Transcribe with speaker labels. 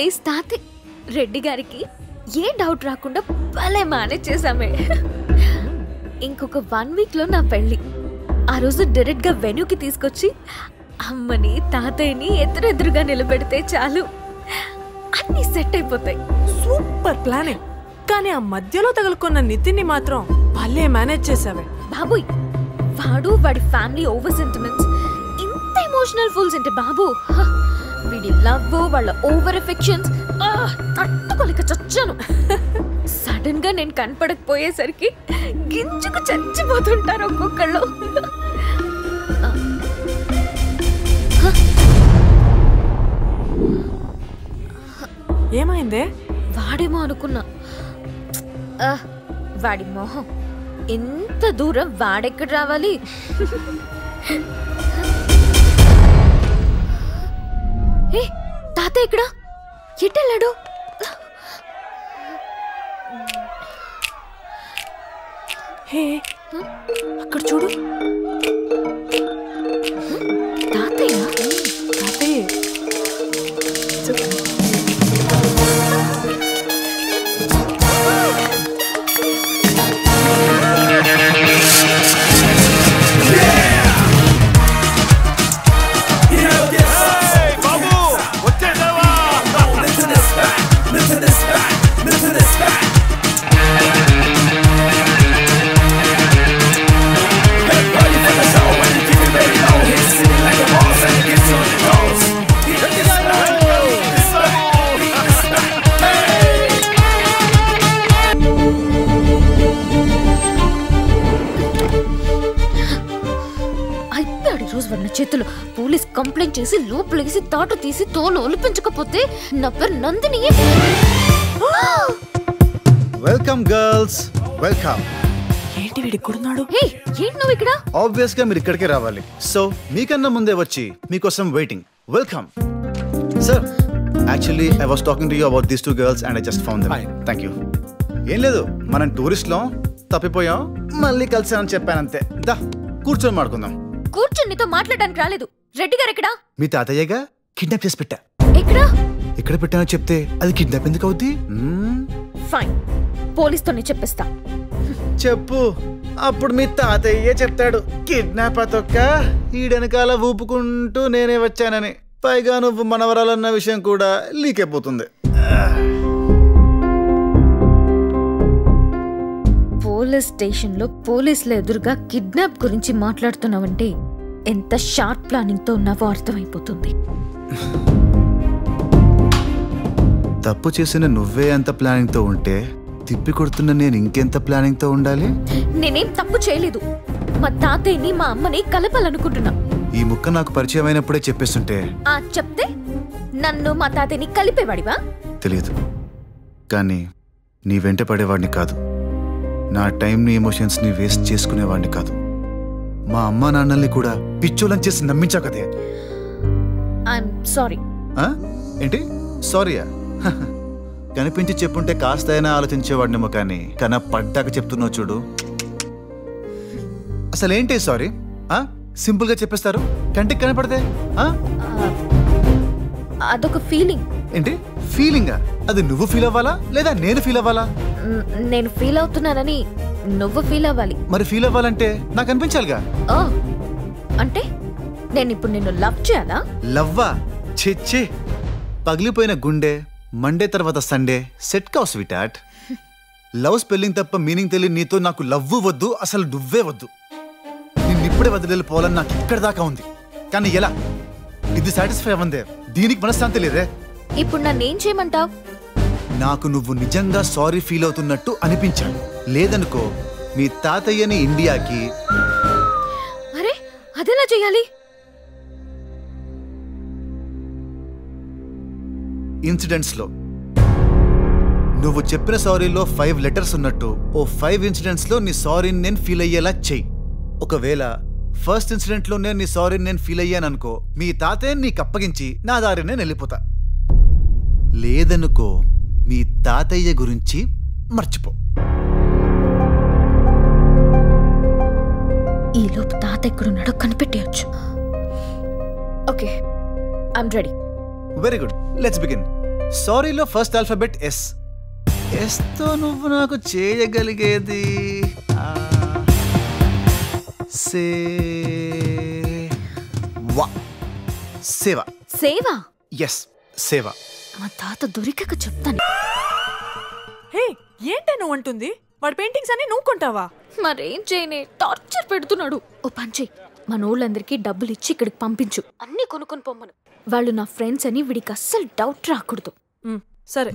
Speaker 1: Days తాతయ్య రెడ్డి గారికి ఏ doubt రాకుండా భలే మేనేజ్ చేసామే. ఇంకొక 1 వీక్లో నా పెళ్ళి. ఆ రోజు డైరెక్ట్ గా వెన్యూకి తీసుకొచ్చి అమ్మని తాతయ్యని ఎదురెదురుగా నిలబెడితే చాలు, అన్ని సెట్ అయిపోతాయి.
Speaker 2: Super planning. కానీ ఆ మధ్యలో తగులుకున్న నితిన్ని మాత్రం భలే మేనేజ్ చేసావే.
Speaker 1: బాబోయ్, వాడి ఫ్యామిలీ ఓవర్ సెంటిమెంట్స్ ఇంత ఎమోషనల్ ఫుల్స్ అంటే బాబు, వీడి లవ్, వాళ్ళ ఓవర్ ఎఫెక్షన్స్ తట్టుకోలేక చచ్చాను. సడన్ గా నేను కనపడకపోయేసరికి గింజుకు చచ్చిపోతుంటారు ఒక్కొక్కళ్ళు.
Speaker 2: ఏమైందే?
Speaker 1: వాడేమో అనుకున్నా. వాడి మొహం, ఎంత దూరం వాడెక్కడ రావాలి? ఏ తాతయ్య ఇక్కడ ఎట్టెళ్ళాడు?
Speaker 2: హే, అక్కడ చూడు.
Speaker 1: తాతయ్య
Speaker 2: తాతయ్య
Speaker 1: చేతులు. పోలీస్ కంప్లైంట్ చేసి లోపలేసి తాట తీసి తోలు ఒలిపించకపోతే నా పేరు నందిని.
Speaker 3: Welcome girls, welcome.
Speaker 2: ఏంటి వీడి ఇక్కడున్నాడు?
Speaker 1: హే, ఏంటి నువ్వు ఇక్కడ?
Speaker 3: ఆబ్వియస్ గా మీరు ఇక్కడికే రావాలి. సో మీకన్నా ముందే వచ్చి మీకోసం waiting. Welcome sir. Actually I was talking to you about these 2 girls and I just found them. Thank you. ఏం లేదు, మనం టూరిస్ట్లో తప్పిపోయాం, మళ్ళీ కలిసామని చెప్పానంతే. దా కూర్చొని మాట్లాడుకుందాం.
Speaker 1: కూర్చొని నీతో మాట్లాడడానికి రాలేదు. రెడ్డి గారు ఎక్కడా?
Speaker 3: మీ తాతయ్యగా కిడ్నాప్ చేసి పెట్టా.
Speaker 1: ఎక్కడా?
Speaker 3: ఎక్కడ పెట్టానో చెప్తే అది కిడ్నాప్ ఎందుకు అవుద్ది?
Speaker 1: ఫైన్, పోలీస్తోనే చెప్పేస్తా.
Speaker 3: చెప్పు. అప్పుడు మీ తాతయ్యే చెప్తాడు కిడ్నాప్ అతొక్క ఈడెనకాల ఊపుకుంటూ నేనే వచ్చానని. పైగా నువ్వు మనవరాలన్న విషయం కూడా లీక్ అయిపోతుంది.
Speaker 1: పోలీస్ స్టేషన్ లో పోలీసుల ఎదురుగా కిడ్నాప్ గురించి మాట్లాడుతున్నావంటే ఎంత షార్ప్ ప్లానింగ్ తో ఉన్నావో అర్థమైపోతుంది.
Speaker 3: తప్పు చేసిన నువ్వే అంత ప్లానింగ్ తో ఉంటే తిప్పి కొడుతున్న నేను ఇంకెంత ప్లానింగ్ తో ఉండాలి?
Speaker 1: నేనేం తప్పు చేయలేదు. మా తాతయ్యని మా అమ్మని కలపాలనుకుంటున్నా.
Speaker 3: ఈ ముక్క నాకు పరిచయం అయినప్పుడే చెప్పేస్తుంటే.
Speaker 1: చెప్తే నన్ను మా తాతయ్యని కలిపేవాడివా?
Speaker 3: తెలియదు, కానీ నీ వెంట పడేవాడిని కాదు. నా టైంని, ఎమోషన్స్ని వేస్ట్ చేసుకునేవాడిని కాదు. మా అమ్మా నాన్నల్ని కూడా పిచ్చోలని చేసి నమ్మించా కదే.
Speaker 1: సారీ.
Speaker 3: ఏంటి సారీయా? కనిపించి చెప్పుంటే కాస్త అయినా ఆలోచించేవాడినేమో, కానీ పడ్డాక చెప్తున్నావు చూడు. అసలేంటి సారీ? సింపుల్ గా చెప్పేస్తారు, కంటికి కనపడదే.
Speaker 1: అదొక ఫీలింగ్.
Speaker 3: ఏంటి ఫీలింగా? అది నువ్వు ఫీల్ అవ్వాలా లేదా నేను ఫీల్ అవ్వాలా?
Speaker 1: నేను ఫీల్ అవుతున్నానని నువ్వు ఫీల్ అవ్వాలి.
Speaker 3: మరి ఫీల్ అవ్వాలంటే నాకు అనిపించాలిగా.
Speaker 1: అంటే నేను ఇప్పుడు నిన్ను లవ్ చేయాలా?
Speaker 3: లవ్వా? ఛీ, పగిలిపోయిన గుండె మండే తర్వాత సండే సెట్ కావు స్వీట్ హార్ట్. లవ్ స్పెల్లింగ్ తప్ప మీనింగ్ తెలియని నీతో నాకు లవ్ వద్దు, అసలు నువ్వే వద్దు. నిన్నిప్పుడే వదిలిపోవాలని నాకు ఇక్కడ దాకా ఉంది, కానీ ఎలా? ఇది సాటిస్ఫై అవ్వందే, దీనికి మనశ్శాంతి లేదే.
Speaker 1: ఇప్పుడు నన్నేం చేయమంటావు?
Speaker 3: నాకు నువ్వు నిజంగా సారీ ఫీల్ అవుతున్నట్టు అనిపించాలి. లేదనుకో మీ తాతయ్యని ఇండియాకి.
Speaker 1: అరే, అదెలా చేయాలి?
Speaker 3: ఇన్సిడెంట్స్ లో నువ్వు చెప్పిన సారీలో 5 లెటర్స్ ఉన్నట్టు ఓ 5 ఇన్సిడెంట్స్ లో నీ సారీని నేను ఫీల్ అయ్యేలా చెయ్యి. ఒకవేళ ఫస్ట్ ఇన్సిడెంట్ లో నేను నీ సారీని నేను ఫీల్ అయ్యాననుకో, మీ తాతయ్యని నీకు అప్పగించి నా దారి నేను వెళ్ళిపోతా. లేదనుకో మీ తాతయ్య గురించి మర్చిపో.
Speaker 1: ఈలోపు తాత ఎక్కడున్నాడో కనిపెట్టేయచ్చు. Okay, I'm ready.
Speaker 3: Very good, let's begin. సారీలో ఫస్ట్ ఆల్ఫాబెట్ ఎస్. ఎస్తో నువ్వు నాకు చేయగలిగేది సేవ.
Speaker 1: సేవ?
Speaker 3: ఎస్, సేవ.
Speaker 1: మా తాత దొరికాక చెప్తాను.
Speaker 2: హే, ఏంటే నువ్వు అంటుంది? వాడి పెయింటింగ్స్ అన్ని నువ్వు కొంటావా?
Speaker 1: మరేం చేయనే, టార్చర్ పెడుతున్నాడు. ఓ పంచే, మనోళ్ళందరికీ డబ్బులు ఇచ్చి ఇక్కడికి పంపించు, అన్ని కొనుక్కొని పొమ్మను. వాళ్ళు నా ఫ్రెండ్స్ అని వీడికి అస్సలు డౌట్ రాకూడదు.
Speaker 2: సరే.